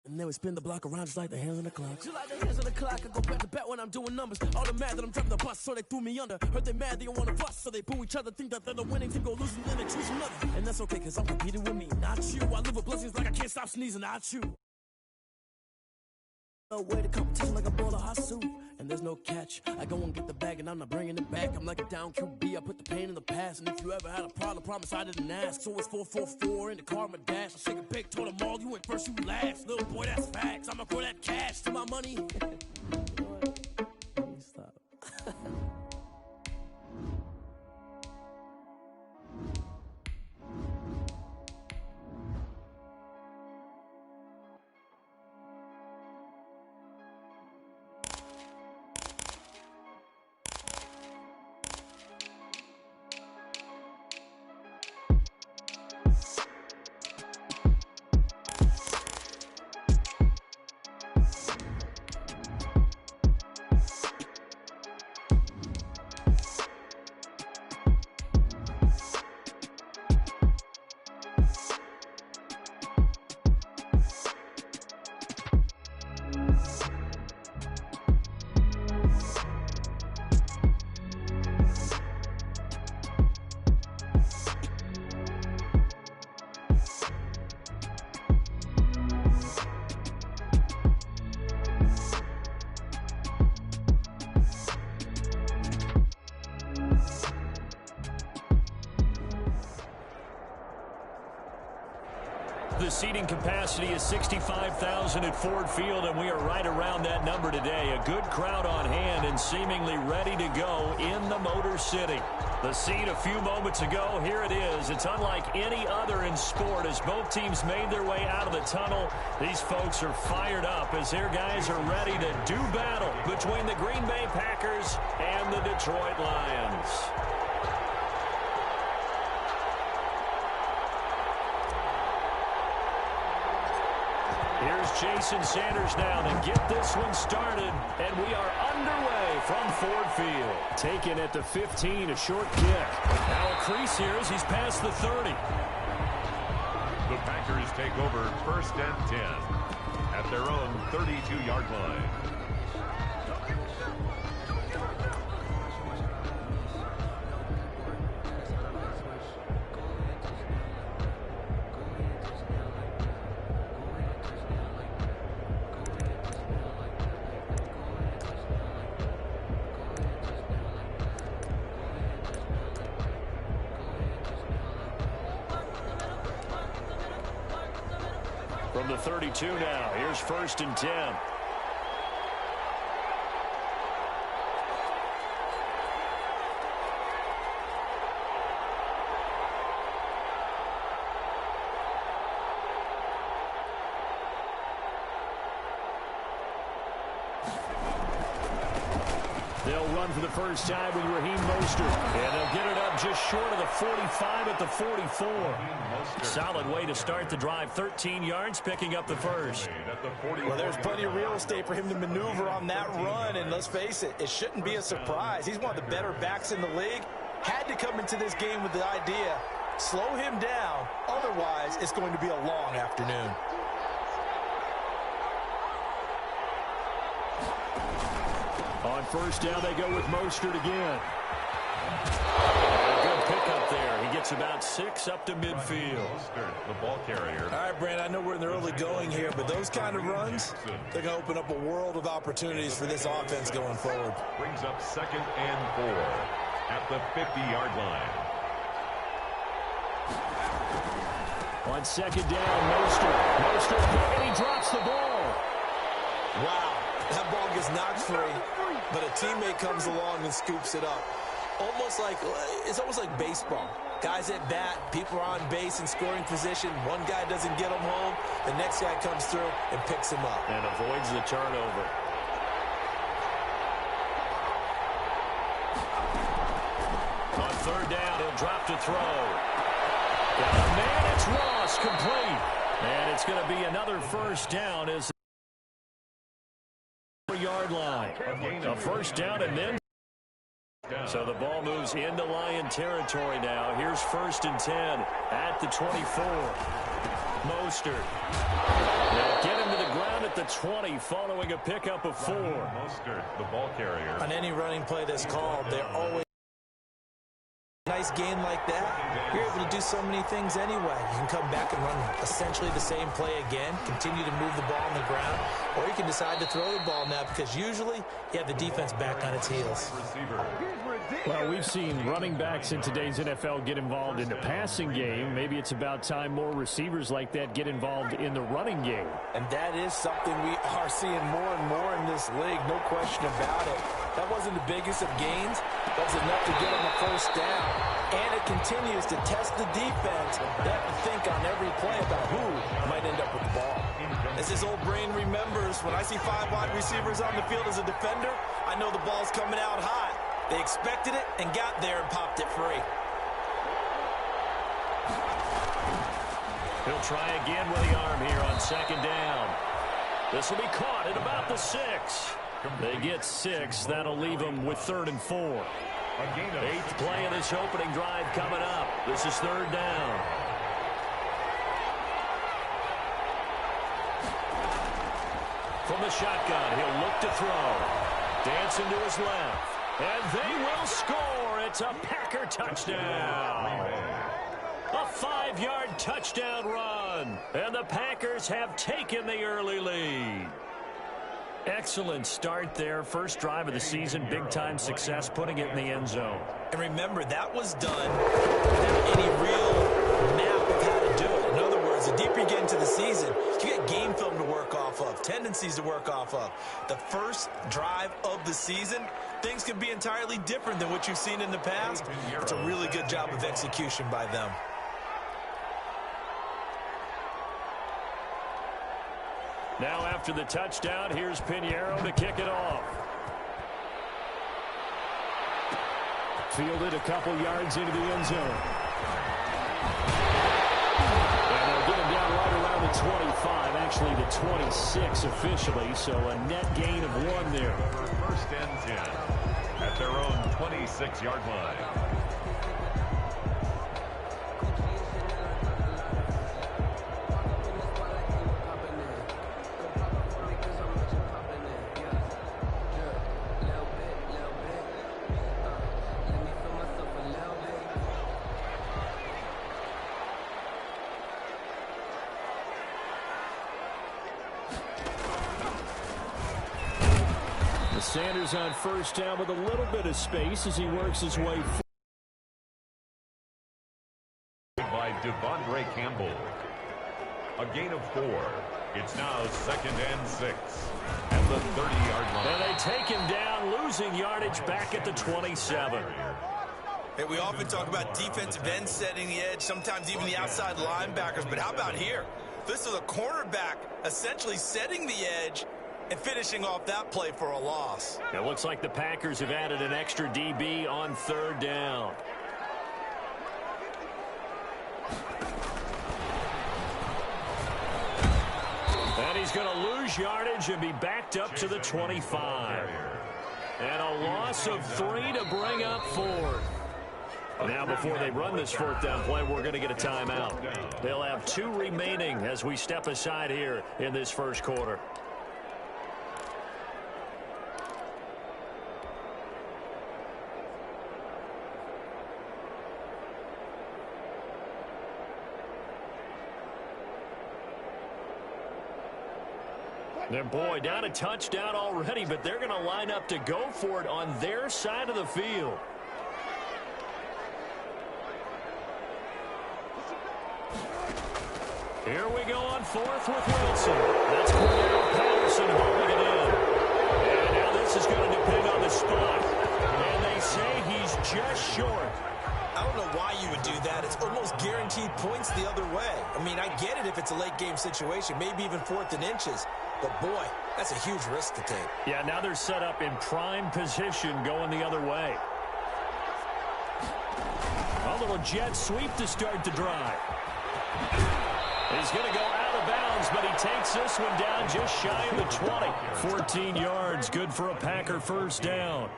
And then we spin the block around just like the hands on the clock. Just like the hands on the clock, I go back to back when I'm doing numbers. All the mad that I'm driving the bus, so they threw me under. Heard they mad, they don't want to fuss, so they boo each other. Think that they're the winning team, go losing, then they choose another. And that's okay, cause I'm competing with me, not you. I live with blessings like I can't stop sneezing, not you. No way to competition like a bowl of hot soup. And there's no catch. I go and get the bag and I'm not bringing it back. I'm like a down QB, I put the pain in the past. And if you ever had a problem, promise I didn't ask. So it's 4-4-4 in the car, my dash. I shake a big, told them all, you went first, you last. Little boy, that's facts. I'ma grow that cash to my money. Stop. The seating capacity is 65,000 at Ford Field, and we are right around that number today. A good crowd on hand and seemingly ready to go in the Motor City. The scene a few moments ago, here it is. It's unlike any other in sport as both teams made their way out of the tunnel. These folks are fired up as their guys are ready to do battle between the Green Bay Packers and the Detroit Lions. Here's Jason Sanders now to get this one started, and we are underway from Ford Field. Taken at the 15, a short kick. Now a crease here as he's past the 30. The Packers take over 1st and 10 at their own 32-yard line. From the 32 now, here's 1st and 10. They'll run for the first time with Raheem Mostert. And they'll get it up just short of the 45 at the 44. Solid way to start the drive. 13 yards, picking up the first. Well, there's plenty of real estate for him to maneuver on that run. And let's face it, it shouldn't be a surprise. He's one of the better backs in the league. Had to come into this game with the idea, slow him down. Otherwise, it's going to be a long afternoon. On first down, they go with Mostert again. A good pickup there. He gets about 6 up to midfield. The ball carrier. All right, Brandon, I know we're in the early going here, but those kind of runs, they're going to open up a world of opportunities for this offense going forward. Brings up 2nd and 4 at the 50-yard line. On 2nd down, Mostert, and he drops the ball. Wow. That ball gets knocked free, but a teammate comes along and scoops it up. It's almost like baseball. Guys at bat, people are on base in scoring position. One guy doesn't get him home. The next guy comes through and picks him up. And avoids the turnover. On 3rd down, he'll drop to throw. Got a man, it's Ross, complete. And it's going to be another first down as yard line. A first down and then. So the ball moves into Lion territory now. Here's 1st and 10 at the 24. Mostert. They'll get him to the ground at the 20 following a pickup of 4. Mostert, the ball carrier. On any running play that's called, they're always nice game like that. You're able to do so many things anyway. You can come back and run essentially the same play again, continue to move the ball on the ground, or you can decide to throw the ball now because usually you have the defense back on its heels. Well, we've seen running backs in today's NFL get involved in the passing game. Maybe it's about time more receivers like that get involved in the running game. And that is something we are seeing more and more in this league, no question about it. That wasn't the biggest of gains. That was enough to get on the first down. And it continues to test the defense. They have to think on every play about who might end up with the ball. As his old brain remembers, when I see 5 wide receivers on the field as a defender, I know the ball's coming out hot. They expected it and got there and popped it free. He'll try again with the arm here on second down. This will be caught at about the 6. They get 6. That'll leave them with 3rd and 4. 8th play of this opening drive coming up. This is 3rd down. From the shotgun, he'll look to throw. Dancing to his left. And they will score. It's a Packer touchdown. A 5-yard touchdown run. And the Packers have taken the early lead. Excellent start there. First drive of the season. Big-time success putting it in the end zone. And remember, that was done without any real map of how to do it. In other words, the deeper you get into the season, you get game film to work off of, tendencies to work off of. The first drive of the season, things can be entirely different than what you've seen in the past. It's a really good job of execution by them. Now after the touchdown, here's Pinheiro to kick it off. Fielded a couple yards into the end zone. And they'll get him down right around the 25, actually the 26 officially, so a net gain of 1 there. 1st and 10 at their own 26-yard line. Sanders on 1st down with a little bit of space as he works his way forward. By Devondre Campbell. A gain of 4. It's now 2nd and 6 at the 30-yard line. And they take him down, losing yardage back at the 27. Hey, we often talk about defensive ends setting the edge, sometimes even the outside linebackers, but how about here? This is a cornerback essentially setting the edge and finishing off that play for a loss. It looks like the Packers have added an extra DB on 3rd down. And he's going to lose yardage and be backed up to the 25. And a loss of 3 to bring up 4th. Now, before they run this 4th down play, we're going to get a timeout. They'll have 2 remaining as we step aside here in this first quarter. And boy, down a touchdown already, but they're going to line up to go for it on their side of the field. Here we go on 4th with Wilson. That's Cordero Patterson holding it in. And now this is going to depend on the spot. And they say he's just short. I don't know why you would do that. It's almost guaranteed points the other way. I mean, I get it if it's a late game situation, maybe even 4th and inches. But, boy, that's a huge risk to take. Yeah, now they're set up in prime position going the other way. A little jet sweep to start the drive. He's going to go out of bounds, but he takes this one down just shy of the 20. 14 yards, good for a Packer 1st down.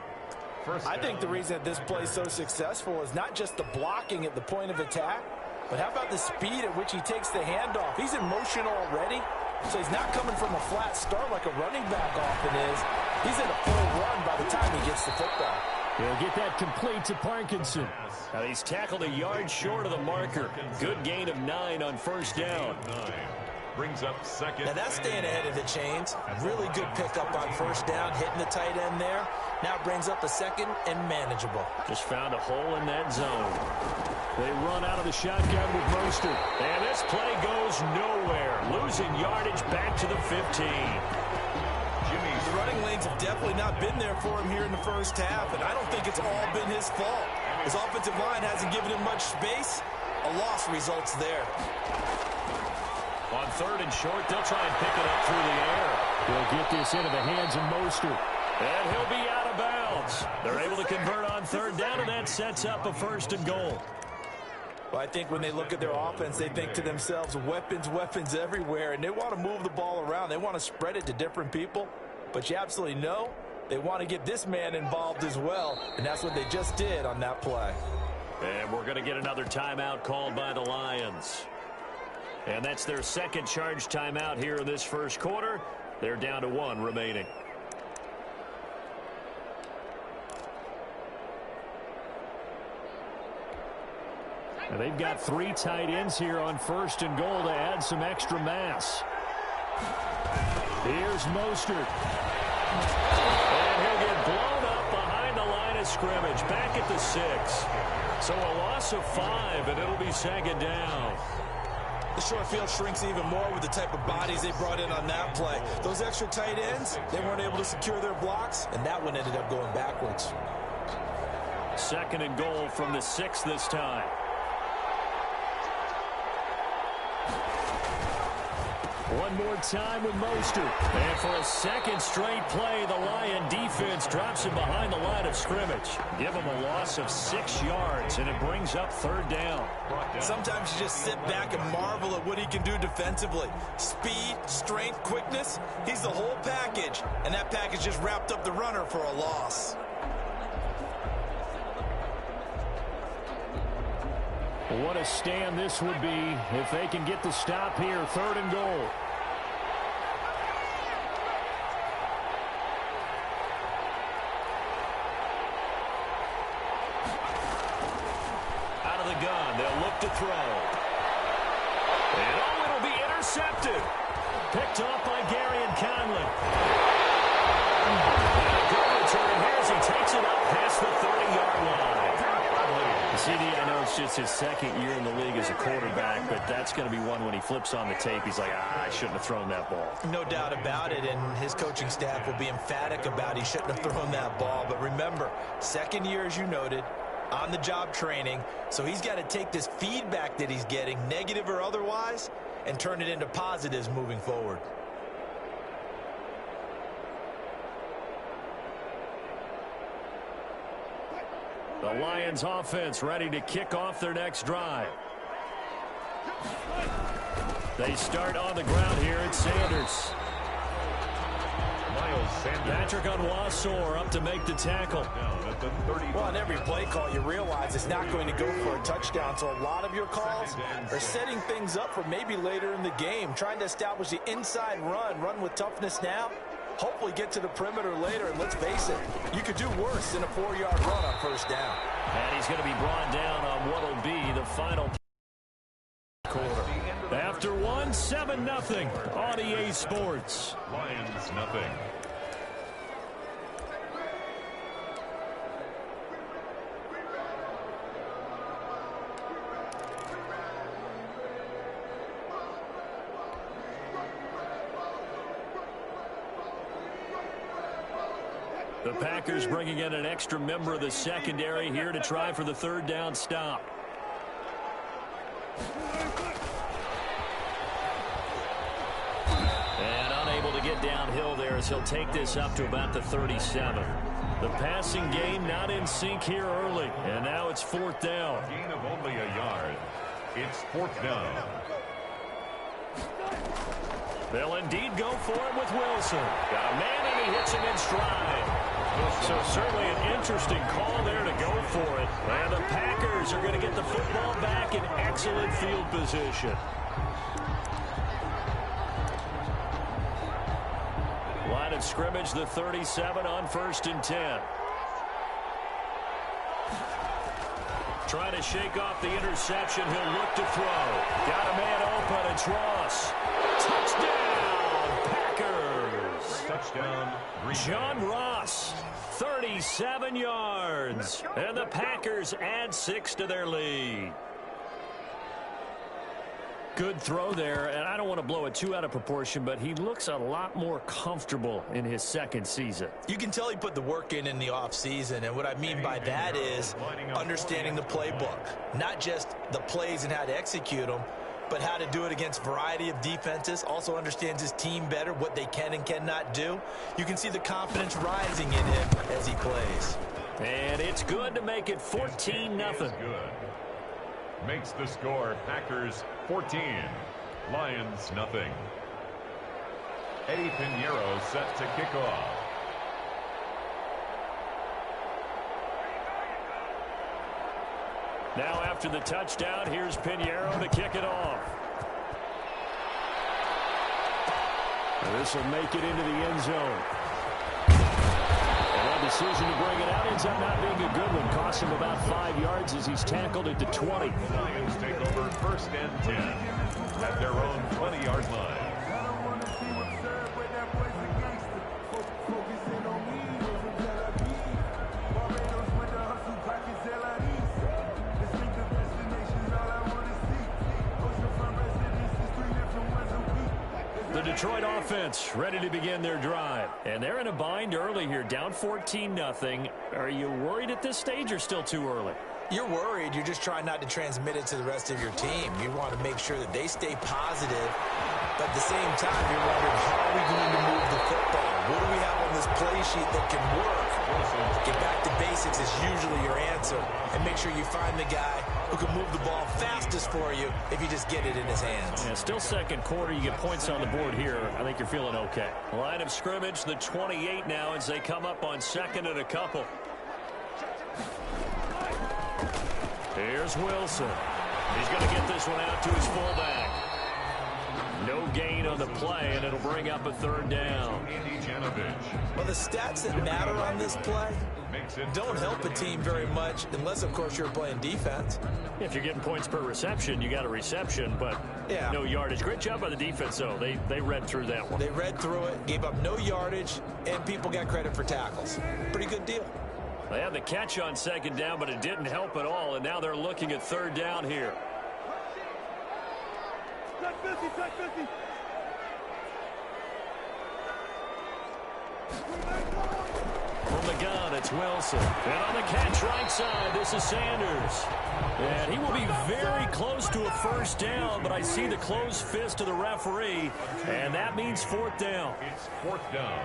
I think the reason that this play is so successful is not just the blocking at the point of attack, But how about the speed at which he takes the handoff? He's in motion already, so he's not coming from a flat start like a running back often is. He's in a full run by the time he gets the football. He'll get that complete to Parkinson. Now he's tackled a yard short of the marker. Good gain of 9 on first down. Brings up second. Now that's staying ahead of the chains. Really good pickup on first down, hitting the tight end there. Now brings up a second and manageable. Just found a hole in that zone. They run out of the shotgun with Mostert. And this play goes nowhere. Losing yardage back to the 15. The running lanes have definitely not been there for him here in the first half, and I don't think it's all been his fault. His offensive line hasn't given him much space. A loss results there. On third and short, they'll try and pick it up through the air. He'll get this into the hands of Mostert. And he'll be out of bounds. They're able to convert on third down, and that sets up a first and goal. Well, I think when they look at their offense, they think to themselves, weapons, weapons everywhere, and they want to move the ball around. They want to spread it to different people. But you absolutely know they want to get this man involved as well, and that's what they just did on that play. And we're going to get another timeout called by the Lions. And that's their second charge timeout here in this first quarter. They're down to 1 remaining. And they've got 3 tight ends here on first and goal to add some extra mass. Here's Mostert. And he'll get blown up behind the line of scrimmage. Back at the 6. So a loss of 5, and it'll be second down. The short field shrinks even more with the type of bodies they brought in on that play. Those extra tight ends, they weren't able to secure their blocks, and that one ended up going backwards. Second and goal from the 6 this time. One more time with Mostert. And for a second straight play, the Lion defense drops him behind the line of scrimmage. Give him a loss of 6 yards, and it brings up third down. Sometimes you just sit back and marvel at what he can do defensively. Speed, strength, quickness, he's the whole package. And that package just wrapped up the runner for a loss. What a stand this would be if they can get the stop here. Third and goal. Out of the gun, they'll look to throw. And it'll be intercepted. Picked off by Gary and Conley. Good return here as he takes it up past the 30-yard line. CD, I know it's just his second year in the league as a quarterback, but that's going to be one when he flips on the tape. He's like, I shouldn't have thrown that ball. No doubt about it, and his coaching staff will be emphatic about he shouldn't have thrown that ball. But remember, second year, as you noted, on-the-job training, so he's got to take this feedback that he's getting, negative or otherwise, and turn it into positives moving forward. The Lions offense ready to kick off their next drive. They start on the ground here at Sanders. Patrick Onwuasor up to make the tackle. Well, on every play call, you realize it's not going to go for a touchdown, so a lot of your calls are setting things up for maybe later in the game, trying to establish the inside run with toughness now, hopefully get to the perimeter later, and let's face it, you could do worse than a 4-yard run on first down. And he's going to be brought down on what will be the final quarter. After 7-0 on EA Sports. Lions nothing. The Packers bringing in an extra member of the secondary here to try for the third down stop. And unable to get downhill there as he'll take this up to about the 37. The passing game not in sync here early, and now it's fourth down. Gain of only a yard. It's fourth down. They'll indeed go for it with Wilson. Got a man and he hits him in stride. So certainly an interesting call there to go for it. And the Packers are going to get the football back in excellent field position. Line of scrimmage, the 37 on 1st and 10. Trying to shake off the interception. He'll look to throw. Got a man open. It's Ross. Touchdown, Packers. Touchdown, John Ross, 37 yards. And the Packers add 6 to their lead. Good throw there, and I don't want to blow it too out of proportion, but he looks a lot more comfortable in his second season. You can tell he put the work in the offseason, and what I mean by that is understanding the playbook. Not just the plays and how to execute them, but how to do it against a variety of defenses. Also understands his team better, what they can and cannot do. You can see the confidence rising in him as he plays. And it's good to make it 14-0. Makes the score Packers 14, Lions nothing. Eddie Pinheiro set to kick off. Now after the touchdown, here's Pinheiro to kick it off. This will make it into the end zone. And a decision to bring it out ends up not being a good one. Costs him about 5 yards as he's tackled at the 20. Lions take over 1st and 10 at their own 20-yard line. The Detroit offense ready to begin their drive. And they're in a bind early here, down 14-0. Are you worried at this stage or still too early? You're worried. You're just trying not to transmit it to the rest of your team. You want to make sure that they stay positive. But at the same time, you're wondering, how are we going to move the football? What do we have on this play sheet that can work? Get back to basics is usually your answer. And make sure you find the guy who can move the ball fastest for you if you just get it in his hands. Yeah, still second quarter. You get points on the board here. I think you're feeling okay. Line of scrimmage, the 28 now as they come up on 2nd and a couple. Here's Wilson. He's going to get this one out to his fullback. No gain on the play, and it'll bring up a 3rd down. Well, the stats that matter on this play don't help a team very much unless, of course, you're playing defense. If you're getting points per reception, you got a reception, but no yardage. Great job by the defense, though. They read through that one. They read through it, gave up no yardage, and people got credit for tackles. Pretty good deal. They had the catch on 2nd down, but it didn't help at all, and now they're looking at 3rd down here. From the gun, it's Wilson. And on the catch right side, this is Sanders. And he will be very close to a 1st down, but I see the closed fist of the referee, and that means 4th down. It's 4th down.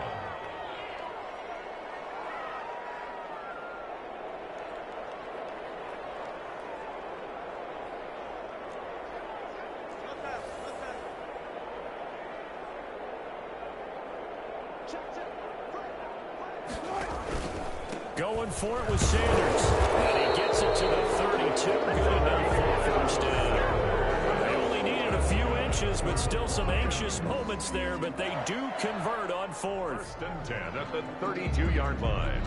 Going for it with Sanders. And he gets it to the 32. Good enough for a 1st down. They only needed a few inches, but still some anxious moments there, but they do convert on 4th. 1st and 10 at the 32-yard line.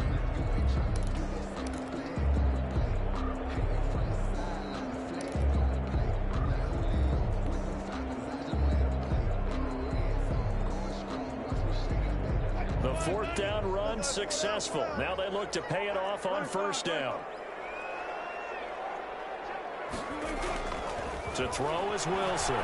The 4th down run successful. Now they look to pay it off on 1st down. To throw is Wilson.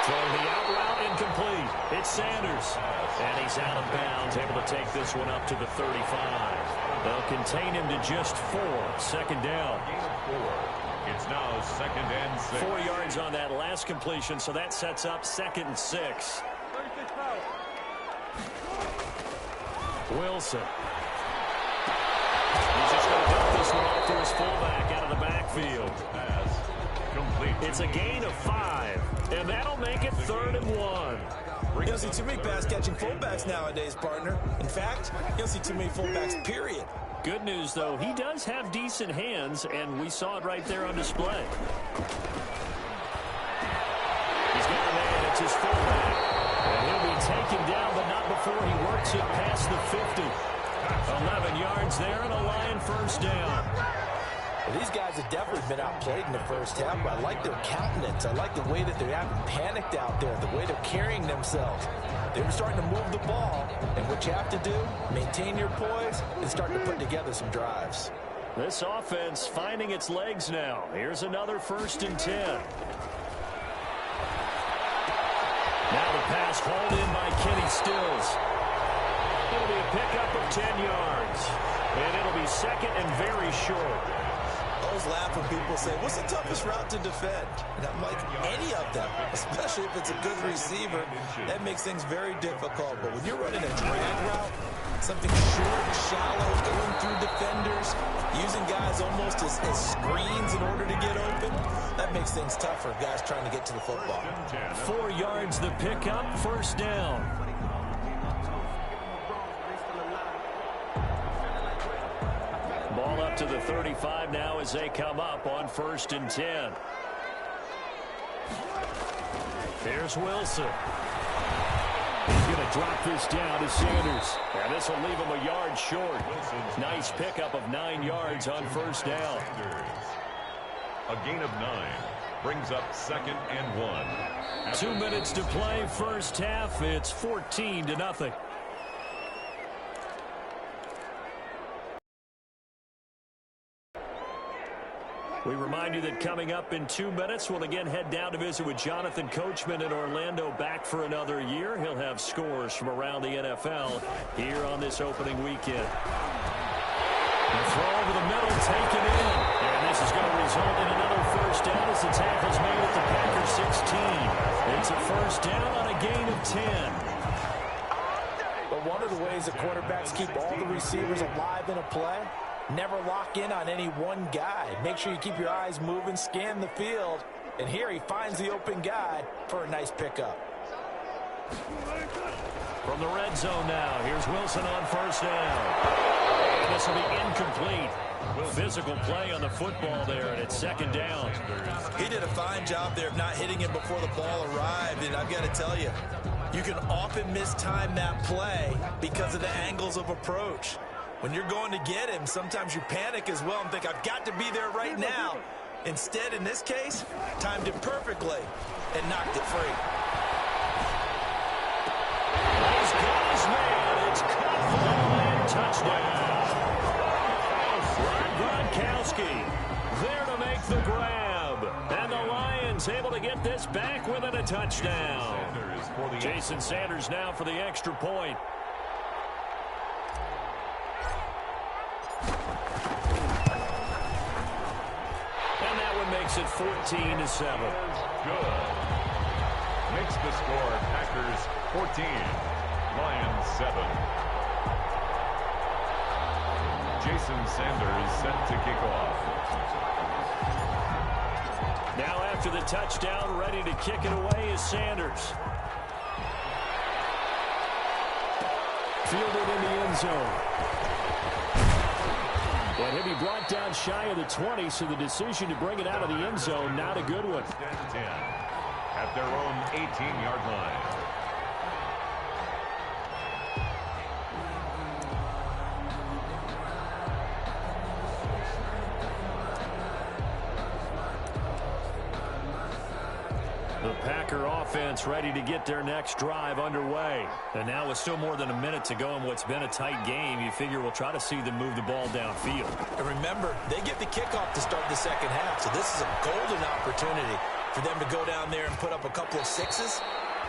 Throwing the out route incomplete. It's Sanders. And he's out of bounds, able to take this one up to the 35. They'll contain him to just 4. 2nd down. It's now 2nd and 6. 4 yards on that last completion, so that sets up 2nd and 6. Wilson. He's just going to dump this one off to his fullback out of the backfield. Pass complete. It's a gain of 5, and that'll make it 3rd and 1. You don't see too many pass-catching fullbacks nowadays, partner. In fact, you don't see too many fullbacks, period. Good news, though, he does have decent hands, and we saw it right there on display. He's got a man, it's his fullback. And he'll be taken down, but not before he works it past the 50. 11 yards there and a Lion first down. Well, these guys have definitely been outplayed in the first half, but I like their countenance. I like the way that they're acting panicked out there, the way they're carrying themselves. They're starting to move the ball, and what you have to do, maintain your poise and start to put together some drives. This offense finding its legs now. Here's another 1st and 10. Now the pass hauled in by Kenny Stills. It'll be a pickup of 10 yards. And it'll be 2nd and very short. I always laugh when people say, what's the toughest route to defend? And I'm like, any of them, especially if it's a good receiver. That makes things very difficult. But when you're running a drag route, something short, shallow, going through defenders, using guys almost as screens in order to get open, that makes things tough for guys trying to get to the football. 4 yards the pickup, 1st down. Ball up to the 35 now as they come up on 1st and 10. Here's Wilson. He's going to drop this down to Sanders. And this will leave him a yard short. Nice pickup of 9 yards on 1st down. A gain of 9 brings up 2nd and 1. 2 minutes to play, first half. It's 14-0. We remind you that coming up in 2 minutes, we'll again head down to visit with Jonathan Coachman in Orlando, back for another year. He'll have scores from around the NFL here on this opening weekend. The throw over the middle, taken in. And this is going to result in another 1st down as the tackle's made at the Packers 16. It's a 1st down on a gain of 10. But one of the ways the quarterbacks keep all the receivers alive in a play, never lock in on any one guy. Make sure you keep your eyes moving, scan the field. And here he finds the open guy for a nice pickup. From the red zone now, here's Wilson on 1st down. And this will be incomplete. Physical play on the football there, and it's 2nd down. He did a fine job there of not hitting him before the ball arrived, and I've got to tell you, you can often mistime that play because of the angles of approach. When you're going to get him, sometimes you panic as well and think, I've got to be there right now. Instead, in this case, timed it perfectly and knocked it free. He's got his man. It's caught for the Lion touchdown. Gronkowski there to make the grab. And the Lions able to get this back within a touchdown. Jason Sanders now for the extra point. And that one makes it 14-7. Good. Makes the score Packers 14, Lions 7. Jason Sanders set to kick off. Now after the touchdown, ready to kick it away is Sanders. Fielded in the end zone. And he'll be brought down shy of the 20, so the decision to bring it out of the end zone, not a good one. 10 at their own 18-yard line. The Packer offense ready to get their next drive underway. And now with still more than a minute to go in what's been a tight game, you figure we'll try to see them move the ball downfield. And remember, they get the kickoff to start the second half, so this is a golden opportunity for them to go down there and put up a couple of sixes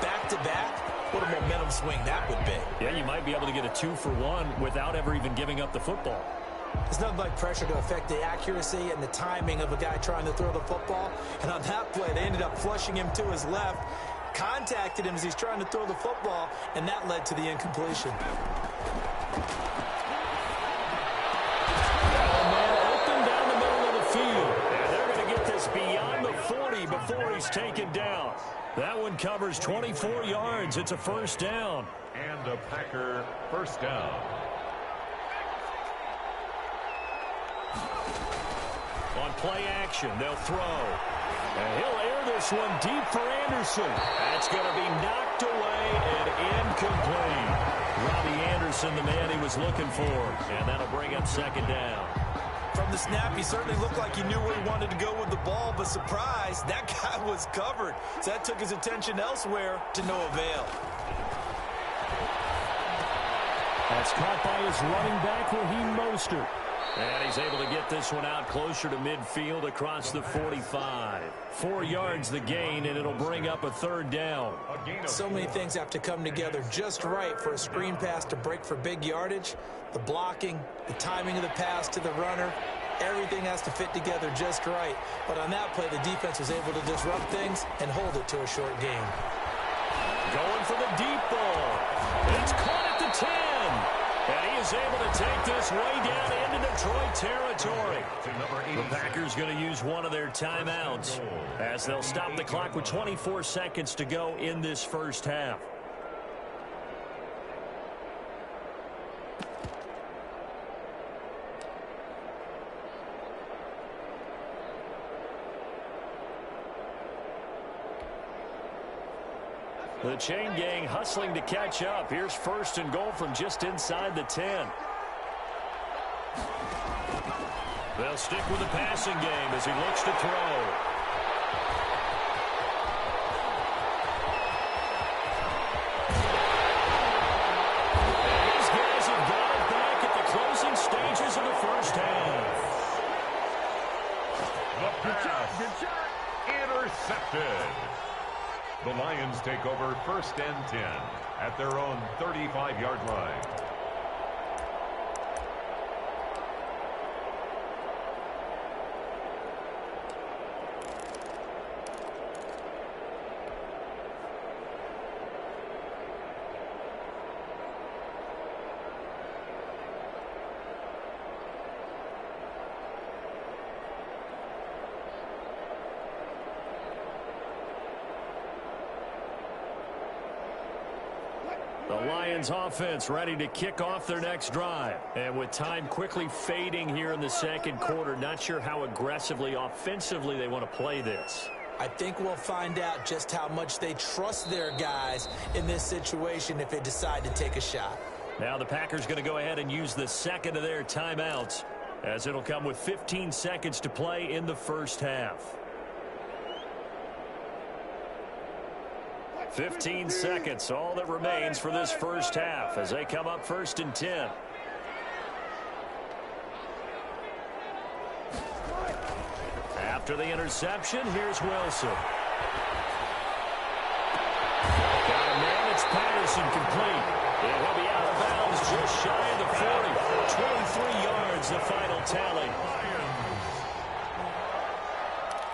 back-to-back. What a momentum swing that would be. Yeah, you might be able to get a 2-for-1 without ever even giving up the football. There's nothing like pressure to affect the accuracy and the timing of a guy trying to throw the football. And on that play, they ended up flushing him to his left, contacted him as he's trying to throw the football, and that led to the incompletion. Man open down the middle of the field. And they're going to get this beyond the 40 30 before he's taken down. That one covers 24 yards. It's a first down. And a Packer first down. On play action, they'll throw. And he'll air this one deep for Anderson. That's going to be knocked away and incomplete. Robbie Anderson, the man he was looking for. And that'll bring up second down. From the snap, he certainly looked like he knew where he wanted to go with the ball, but surprise, that guy was covered. So that took his attention elsewhere to no avail. That's caught by his running back, Raheem Mostert. And he's able to get this one out closer to midfield across the 45. 4 yards the gain, and it'll bring up a third down. So many things have to come together just right for a screen pass to break for big yardage. The blocking, the timing of the pass to the runner, everything has to fit together just right. But on that play, the defense was able to disrupt things and hold it to a short gain. Going for the deep ball. It's caught at the 10. And he is able to take this way down into Detroit territory. The Packers going to use one of their timeouts as they'll stop the clock with 24 seconds to go in this first half. The chain gang hustling to catch up. Here's first and goal from just inside the 10. They'll stick with the passing game as he looks to throw. And these guys have got it back at the closing stages of the first half. The pass. Intercepted. The Lions take over first and 10 at their own 35-yard line. The Lions offense ready to kick off their next drive. And with time quickly fading here in the second quarter, not sure how aggressively, offensively they want to play this. I think we'll find out just how much they trust their guys in this situation if they decide to take a shot. Now the Packers going to go ahead and use the second of their timeouts, as it'll come with 15 seconds to play in the first half. 15 seconds, all that remains for this first half as they come up first and 10. After the interception, here's Wilson. Got a man, it's Patterson complete. And he'll be out of bounds just shy of the 40. 23 yards, the final tally.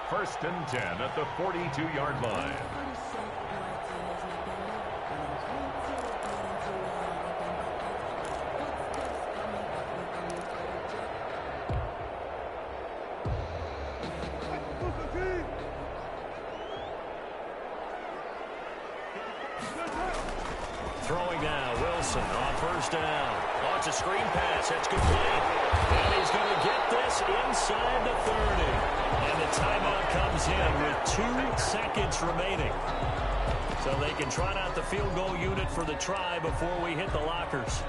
First and 10 at the 42-yard line. Throwing now, Wilson on first down. Oh, it's a screen pass. That's complete. And he's going to get this inside the 30. And the timeout comes in with 2 seconds remaining. So they can trot out the field goal unit for the try before we hit the lockers.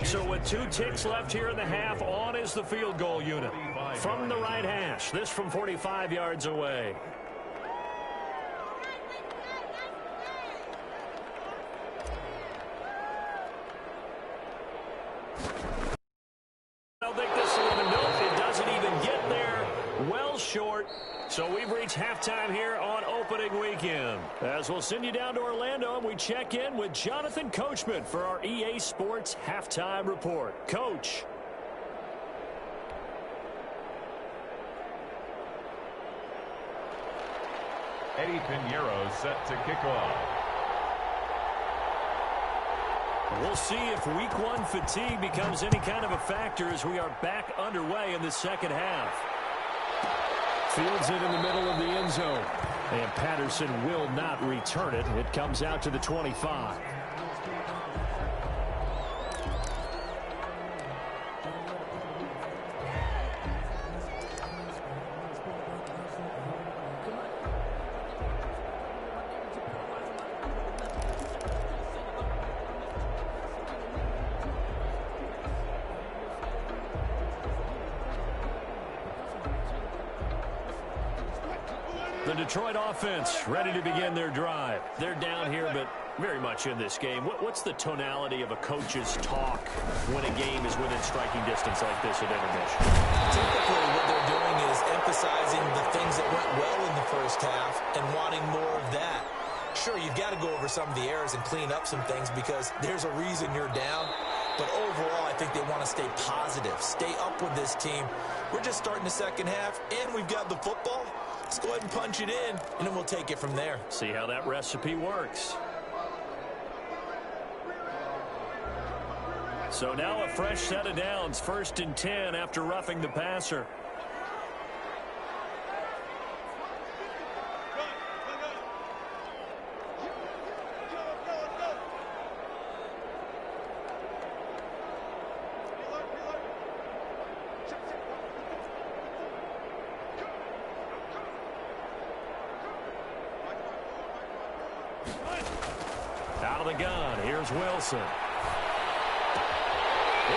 So with 2 ticks left here in the half, on is the field goal unit. From the right hash, this from 45 yards away. I don't think this will even know if it doesn't even get there. Well short. So we've reached halftime here on opening weekend. As we'll send you down to Orlando, and we check in with Jonathan Coachman for our EA Sports Halftime Report. Coach. Eddie Pinheiro set to kick off. We'll see if week one fatigue becomes any kind of a factor as we are back underway in the second half. Fields it in the middle of the end zone. And Patterson will not return it. It comes out to the 25. The Detroit offense ready to begin their drive. They're down here, but very much in this game. What's the tonality of a coach's talk when a game is within striking distance like this at intermission? Typically, what they're doing is emphasizing the things that went well in the first half and wanting more of that. Sure, you've got to go over some of the errors and clean up some things because there's a reason you're down. But overall, I think they want to stay positive, stay up with this team. We're just starting the second half, and we've got the football. Let's go ahead and punch it in, and then we'll take it from there. See how that recipe works. So now a fresh set of downs, 1st and 10 after roughing the passer. Out of the gun, here's Wilson.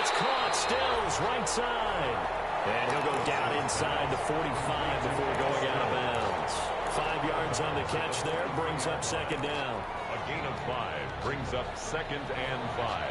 It's caught, Stills, right side. And he'll go down inside the 45 before going out of bounds. 5 yards on the catch there, brings up second down. A gain of 5 brings up 2nd and 5.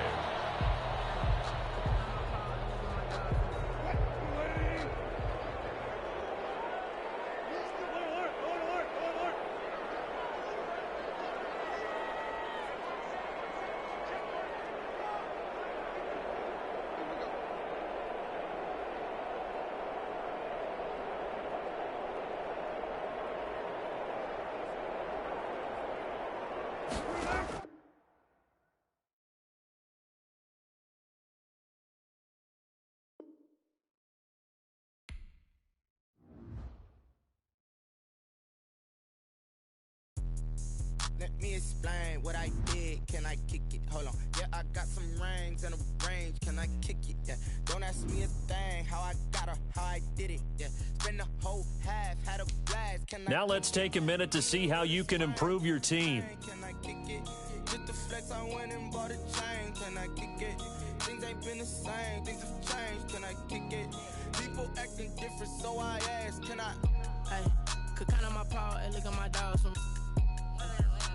Let me explain what I did. Can I kick it? Hold on. Yeah, I got some rings and a range. Can I kick it? Yeah. Don't ask me a thing. How I got her, how I did it. Yeah. Spend the whole half, had a blast. Can now let's take a minute to see how you can improve your team. Can I kick it? Just the flex, I went and bought a chain. Can I kick it? Things ain't been the same. Things have changed. Can I kick it? People acting different, so I asked. Can I? Hey, could count on my power and look at my dogs from.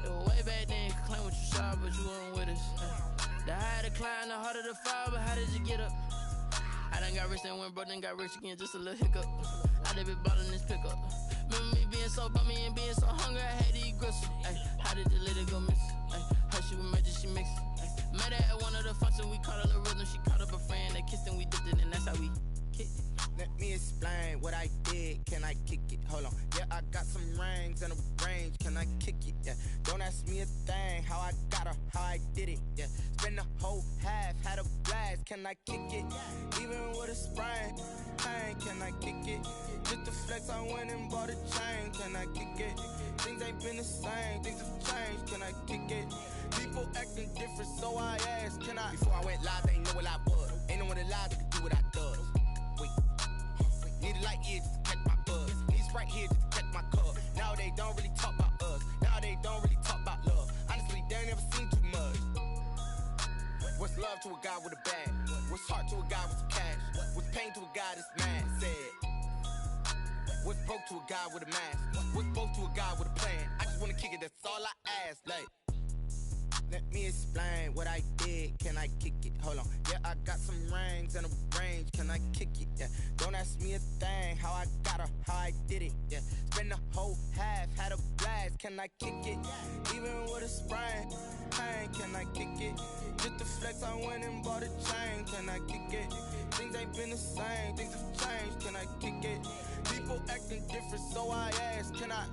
Way back then, could claim what you saw, but you weren't with us. The higher the climb, the harder the fall, but how did you get up? I done got rich and went broke, then got rich again, just a little hiccup. I done been ballin' this pickup. Remember me being so bummy and being so hungry, I had to eat gristle. Ay, how did the lady go miss? Ay, how she was magic, she mixed. Met her at one of the functions, we caught her the rhythm, she caught up a friend, they kissed and we dipped it, and that's how we kicked it. Let me explain what I did. Can I kick it? Hold on. Yeah, I got some rings and a range. Can I kick it? Yeah. Don't ask me a thing. How I got her, how I did it. Yeah. Spend the whole half, had a blast. Can I kick it? Even with a sprain. Pain, can I kick it? Just the flex, I went and bought a chain. Can I kick it? Things ain't been the same. Things have changed. Can I kick it? People acting different, so I asked. Can I? Before I went live, they ain't know what I was. Ain't no one alive that could do what I does. Wait. Need a light here just to catch my buzz. Need Sprite here just to catch my cup. Now they don't really talk about us. Now they don't really talk about love. Honestly, they ain't never seen too much. What's love to a guy with a bag? What's heart to a guy with some cash? What's pain to a guy that's mad? Said. What's broke to a guy with a mask? What's both to a guy with a plan? I just wanna kick it, that's all I ask. Like, let me explain what I did. Can I kick it? Hold on. Yeah, I got some rings and a range. Can I kick it? Yeah. Don't ask me a thing. How I got her, how I did it. Yeah. Spend the whole half, had a blast. Can I kick it? Even with a sprain. Pain, can I kick it? Just the flex, I went and bought a chain. Can I kick it? Things ain't been the same. Things have changed. Can I kick it? People acting different, so I asked. Can I?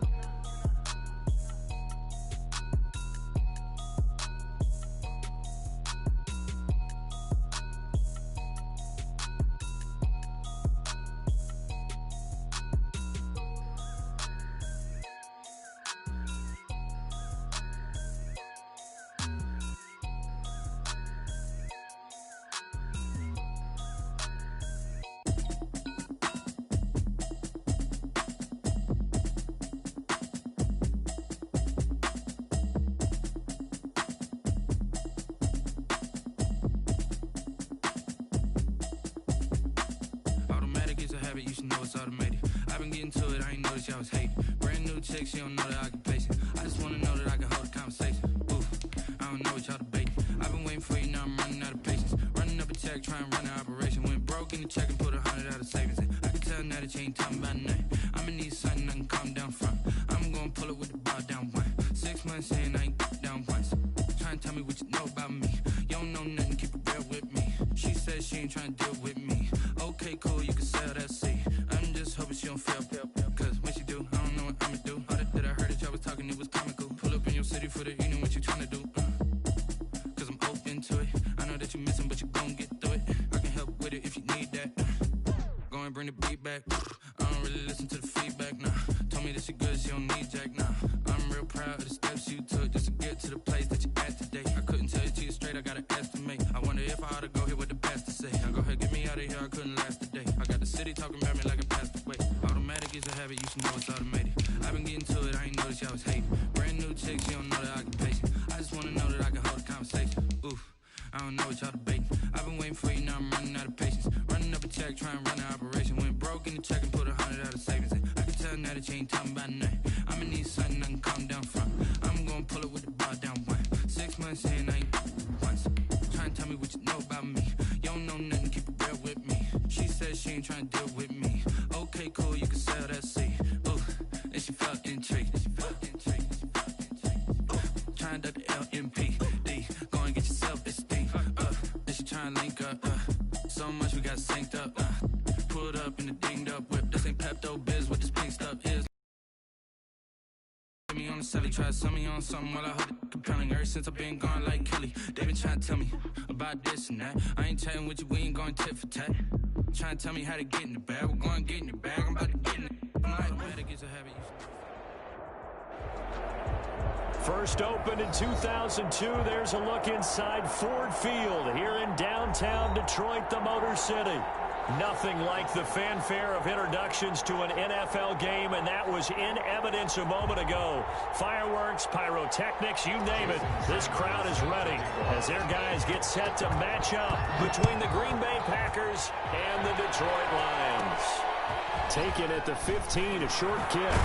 it's automated. I've been getting to it, I ain't noticed y'all was hating. Brand new chick, she don't know the occupation. I just wanna know that I can hold a conversation. Ooh, I don't know what y'all debating. I've been waiting for you, now I'm running out of patience. Running up a check, trying to run an operation. Went broke in the check and put 100 out of savings in. I can tell now that you ain't talking about nothing. I'ma need something I can calm down from. I'm gonna pull it with the bar down one. 6 months in, I ain't down once. Trying to tell me what you know about me. You don't know nothing, keep it real with me. She said she ain't trying to deal with me. Okay, cool, you can sell that seat. I'm just hoping she don't fail. Cause when she do, I don't know what I'ma do. All that I heard that y'all was talking, it was comical. Pull up in your city for the evening, what you trying to do? Cause I'm open to it. I know that you missing, but you gon' get through it. I can help with it if you need that. Go and bring the beat back. I don't really listen to the feedback, nah. Told me that she good, she don't need jack, nah. I'm real proud of the steps you took just to get to the place that you at today. I couldn't tell it to you straight, I gotta estimate. I wonder if I ought to go here with the pastor say. Now go ahead, get me out of here, I couldn't last a day. I got the city talking about me like a pastor. Wait, automatic is a habit, you should know it's automated. I've been getting to it, I ain't noticed y'all was hating. Brand new chick, she don't know the occupation. I just wanna know that I can hold a conversation. Ooh, I don't know what y'all debating. I've been waiting for you, now I'm running out of patience. Running up a check, trying to run an operation. Went broke in the check and put 100 out of savings in. I can tell now that you ain't talking about nothing. I'ma need something I can calm down from. I'm gonna pull it with the bar down one. 6 months in, I ain't once. Trying to tell me what you know about me. You don't know nothing, keep it real with me. She said she ain't trying to deal with me. Okay, cool, you can sell that seat. Ooh, and she felt intrigued. Trying to duck the LMPD. Go and get your self-esteem. And she trying to link up. So much we got synced up. Pulled up in the dinged up whip. This ain't Pepto Biz, what this pink stuff is. Me on the celly, try to sell me on something while I hold it compelling. Ever since I've been gone like Kelly, they been trying to tell me about this and that. I ain't chatting with you, we ain't going tit for tat. Trying to tell me how to get in the bag. We're going to get in the bag, I'm about to get in it. I'm like, automatic is a habit. First opened in 2002. There's a look inside Ford Field here in downtown Detroit, the Motor City. Nothing like the fanfare of introductions to an NFL game, and that was in evidence a moment ago. Fireworks, pyrotechnics, you name it. This crowd is ready as their guys get set to match up between the Green Bay Packers and the Detroit Lions. Taken at the 15, a short kick.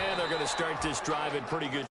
And they're going to start this drive in pretty good